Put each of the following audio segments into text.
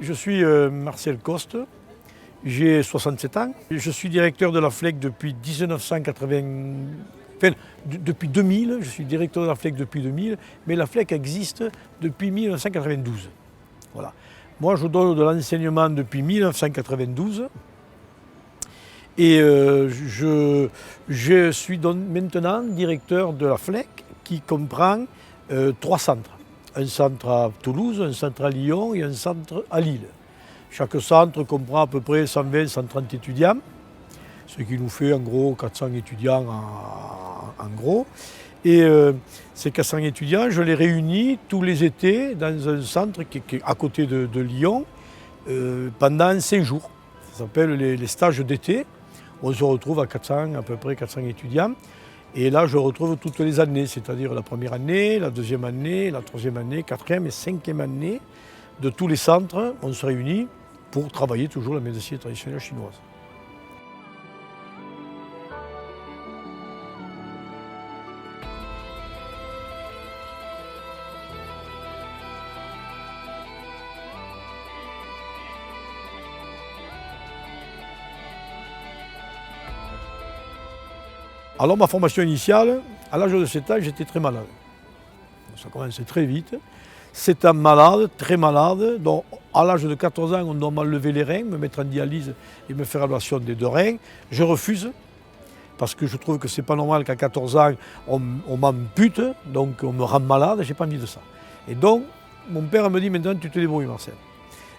Je suis Marcel Coste, j'ai 67 ans. Je suis directeur de la FLEC depuis 1980, depuis 2000. Je suis directeur de la FLEC depuis 2000, mais la FLEC existe depuis 1992. Voilà. Moi, je donne de l'enseignement depuis 1992 et je suis donc maintenant directeur de la FLEC qui comprend 3 centres. Un centre à Toulouse, un centre à Lyon et un centre à Lille. Chaque centre comprend à peu près 120-130 étudiants, ce qui nous fait en gros 400 étudiants en gros. Et ces 400 étudiants, je les réunis tous les étés dans un centre qui est à côté de Lyon pendant 5 jours. Ça s'appelle les stages d'été. On se retrouve à peu près 400 étudiants. Et là, je retrouve toutes les années, c'est-à-dire la première année, la deuxième année, la troisième année, quatrième et cinquième année de tous les centres. On se réunit pour travailler toujours la médecine traditionnelle chinoise. Alors ma formation initiale, à l'âge de 7 ans, j'étais très malade. Ça commençait très vite. 7 ans malade, très malade. Donc à l'âge de 14 ans, on doit m'enlever les reins, me mettre en dialyse et me faire l'ablation des 2 reins. Je refuse, parce que je trouve que c'est pas normal qu'à 14 ans, on m'ampute, donc on me rend malade, j'ai pas envie de ça. Et donc, mon père me dit maintenant tu te débrouilles Marcel.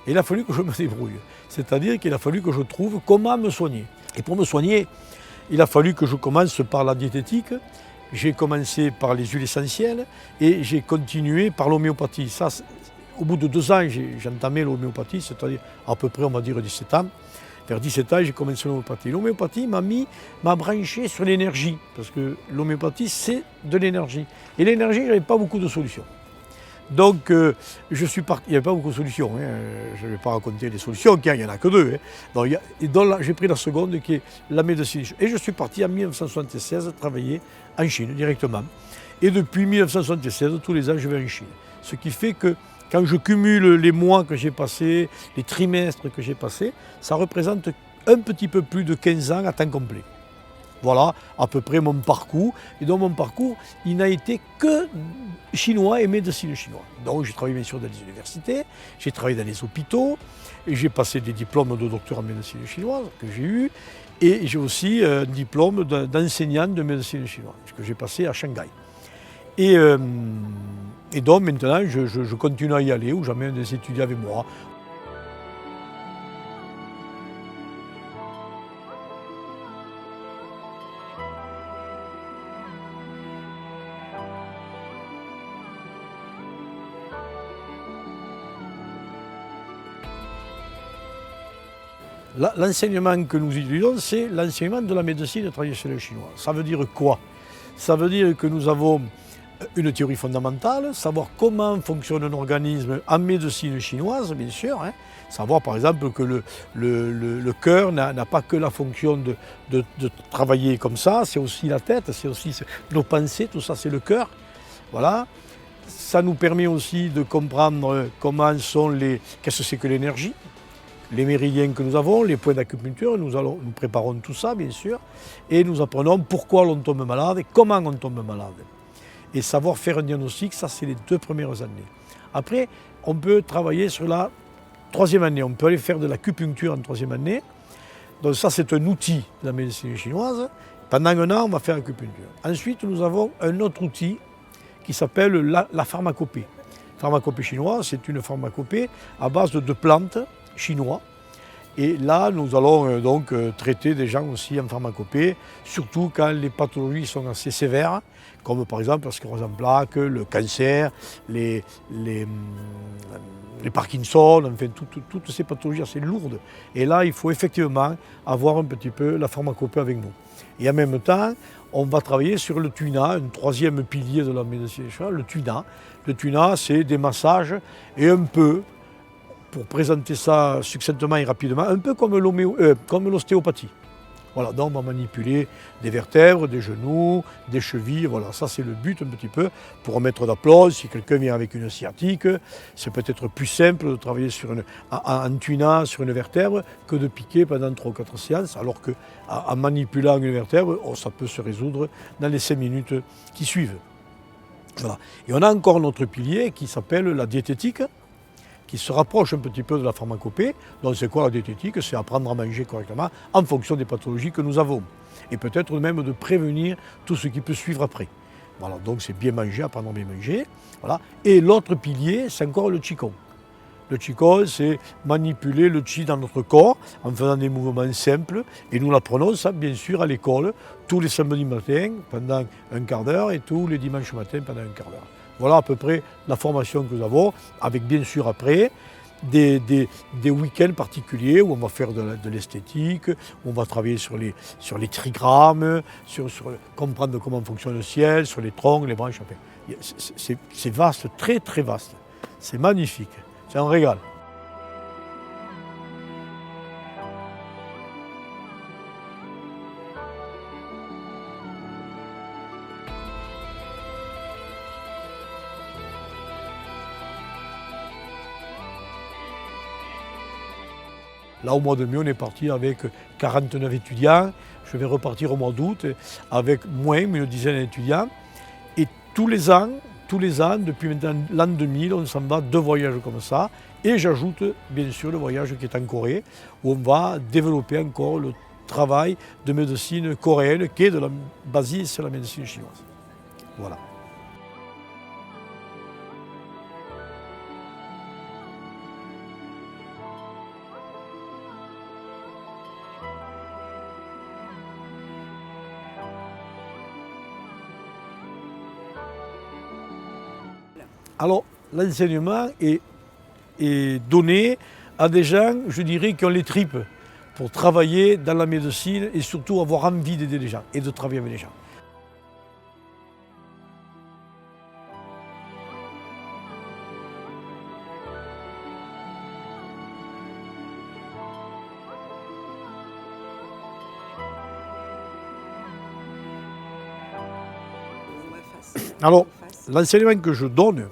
Et il a fallu que je me débrouille. C'est-à-dire qu'il a fallu que je trouve comment me soigner. Et pour me soigner, il a fallu que je commence par la diététique. J'ai commencé par les huiles essentielles et j'ai continué par l'homéopathie. Ça, au bout de 2 ans, j'ai entamé l'homéopathie, c'est-à-dire à peu près, on va dire, 17 ans. Vers 17 ans, j'ai commencé l'homéopathie. L'homéopathie m'a branché sur l'énergie, parce que l'homéopathie, c'est de l'énergie. Et l'énergie, il n'y avait pas beaucoup de solutions. Donc, je suis parti. Il n'y avait pas beaucoup de solutions. Je ne vais pas raconter les solutions, car il n'y en a que 2. Donc, j'ai pris la seconde, qui est la médecine. Et je suis parti en 1976 travailler en Chine directement. Et depuis 1976, tous les ans, je vais en Chine. Ce qui fait que quand je cumule les mois que j'ai passés, les trimestres que j'ai passés, ça représente un petit peu plus de 15 ans à temps complet. Voilà à peu près mon parcours. Et dans mon parcours, il n'a été que chinois et médecine chinoise. Donc j'ai travaillé bien sûr dans les universités, j'ai travaillé dans les hôpitaux, et j'ai passé des diplômes de docteur en médecine chinoise que j'ai eu, et j'ai aussi un diplôme d'enseignant de médecine chinoise que j'ai passé à Shanghai. Et donc maintenant, je continue à y aller, où j'amène des étudiants avec moi. L'enseignement que nous utilisons, c'est l'enseignement de la médecine traditionnelle chinoise. Ça veut dire quoi? Ça veut dire que nous avons une théorie fondamentale, savoir comment fonctionne un organisme en médecine chinoise, bien sûr. Savoir par exemple que le cœur n'a pas que la fonction de travailler comme ça, c'est aussi la tête, c'est aussi nos pensées, tout ça c'est le cœur. Voilà. Ça nous permet aussi de comprendre qu'est-ce que c'est que l'énergie, les méridiens que nous avons, les points d'acupuncture, nous préparons tout ça bien sûr, et nous apprenons pourquoi l'on tombe malade et comment on tombe malade. Et savoir faire un diagnostic, ça c'est les 2 premières années. Après, on peut travailler sur la 3e année, on peut aller faire de l'acupuncture en 3e année. Donc ça c'est un outil de la médecine chinoise. Pendant 1 an, on va faire l'acupuncture. Ensuite, nous avons un autre outil qui s'appelle la pharmacopée. La pharmacopée chinoise, c'est une pharmacopée à base de plantes chinois. Et là, nous allons donc traiter des gens aussi en pharmacopée, surtout quand les pathologies sont assez sévères, comme par exemple la sclérose en plaques, le cancer, les Parkinson, enfin toutes ces pathologies assez lourdes. Et là, il faut effectivement avoir un petit peu la pharmacopée avec nous. Et en même temps, on va travailler sur le Tuina, un 3e pilier de la médecine chinoise, le Tuina. Le Tuina, c'est des massages et un peu, pour présenter ça succinctement et rapidement, un peu comme l'ostéopathie. Voilà, donc on va manipuler des vertèbres, des genoux, des chevilles, voilà, ça c'est le but un petit peu pour remettre d'applause. Si quelqu'un vient avec une sciatique, c'est peut-être plus simple de travailler en tuinant sur une vertèbre que de piquer pendant 3 ou 4 séances, alors qu'en manipulant une vertèbre, ça peut se résoudre dans les 5 minutes qui suivent. Voilà. Et on a encore notre pilier qui s'appelle la diététique, qui se rapproche un petit peu de la pharmacopée. Donc c'est quoi la diététique? C'est apprendre à manger correctement en fonction des pathologies que nous avons. Et peut-être même de prévenir tout ce qui peut suivre après. Voilà, donc c'est bien manger, apprendre à bien manger. Voilà. Et l'autre pilier, c'est encore le Qigong. Le Qigong, c'est manipuler le Qi dans notre corps en faisant des mouvements simples. Et nous l'apprenons ça, bien sûr, à l'école, tous les samedis matins pendant un quart d'heure et tous les dimanches matins pendant un quart d'heure. Voilà à peu près la formation que nous avons, avec bien sûr après des week-ends particuliers où on va faire de l'esthétique, où on va travailler sur les trigrammes, sur comprendre comment fonctionne le ciel, sur les troncs, les branches. Enfin, c'est vaste, très très vaste. C'est magnifique, c'est un régal. Là, au mois de mai, on est parti avec 49 étudiants. Je vais repartir au mois d'août avec moins, mais une dizaine d'étudiants. Et tous les ans, depuis maintenant l'an 2000, on s'en va 2 voyages comme ça. Et j'ajoute, bien sûr, le voyage qui est en Corée, où on va développer encore le travail de médecine coréenne, qui est de la basis, c'est la médecine chinoise. Voilà. Alors, l'enseignement est donné à des gens, je dirais, qui ont les tripes pour travailler dans la médecine et surtout avoir envie d'aider les gens et de travailler avec les gens. Alors, l'enseignement que je donne,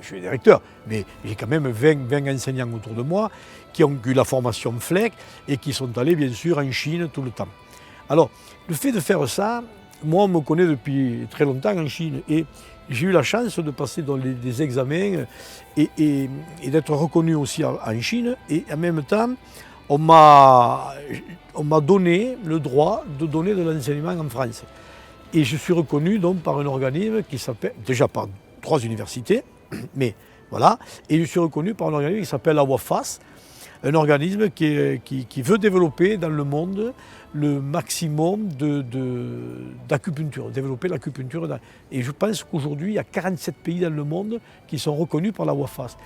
je suis directeur, mais j'ai quand même 20 enseignants autour de moi qui ont eu la formation FLEC et qui sont allés bien sûr en Chine tout le temps. Alors, le fait de faire ça, moi on me connaît depuis très longtemps en Chine et j'ai eu la chance de passer dans des examens et d'être reconnu aussi en Chine et en même temps on m'a donné le droit de donner de l'enseignement en France. Et je suis reconnu donc par un organisme qui s'appelle, déjà par 3 universités, mais voilà, et je suis reconnu par un organisme qui s'appelle la WAFAS, un organisme qui veut développer dans le monde le maximum d'acupuncture, développer l'acupuncture. Et je pense qu'aujourd'hui, il y a 47 pays dans le monde qui sont reconnus par la WAFAS.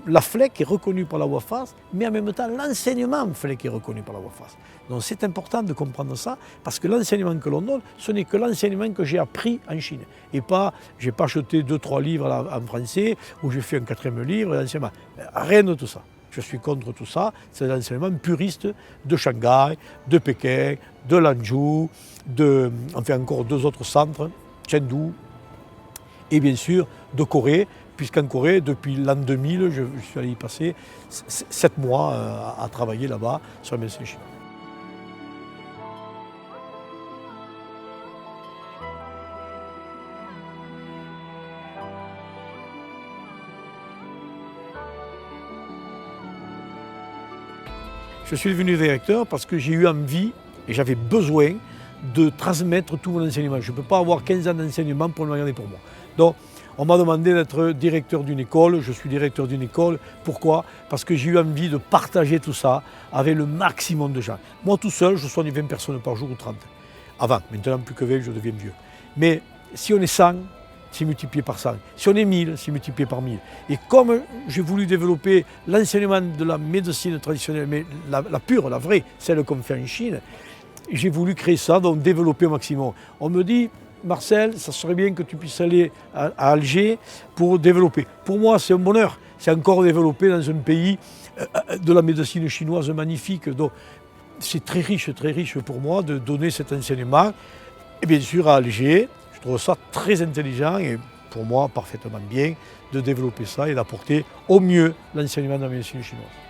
La FLEC est reconnue par la WAFAS, mais en même temps, l'enseignement FLEC est reconnu par la WAFAS. Donc c'est important de comprendre ça, parce que l'enseignement que l'on donne, ce n'est que l'enseignement que j'ai appris en Chine. Et pas, je n'ai pas acheté 2-3 livres en français, ou j'ai fait un 4e livre d'enseignement. Rien de tout ça. Je suis contre tout ça. C'est l'enseignement puriste de Shanghai, de Pékin, de Lanzhou, enfin encore 2 autres centres, Chengdu, et bien sûr de Corée, puisqu'en Corée, depuis l'an 2000, je suis allé y passer 7 mois à travailler là-bas sur la médecine chinoise. Je suis devenu directeur parce que j'ai eu envie et j'avais besoin de transmettre tout mon enseignement. Je ne peux pas avoir 15 ans d'enseignement pour le garder pour moi. Donc, on m'a demandé d'être directeur d'une école. Je suis directeur d'une école. Pourquoi? Parce que j'ai eu envie de partager tout ça avec le maximum de gens. Moi, tout seul, je soigne 20 personnes par jour ou 30. Avant, maintenant, plus que 20, je deviens vieux. Mais si on est 100, c'est multiplié par 100. Si on est 1000, c'est multiplié par 1000. Et comme j'ai voulu développer l'enseignement de la médecine traditionnelle, mais la pure, la vraie, celle qu'on fait en Chine, j'ai voulu créer ça, donc développer au maximum. On me dit, Marcel, ça serait bien que tu puisses aller à Alger pour développer. Pour moi, c'est un bonheur. C'est encore développer dans un pays de la médecine chinoise magnifique. Donc, c'est très riche pour moi de donner cet enseignement. Et bien sûr à Alger, je trouve ça très intelligent et pour moi parfaitement bien de développer ça et d'apporter au mieux l'enseignement de la médecine chinoise.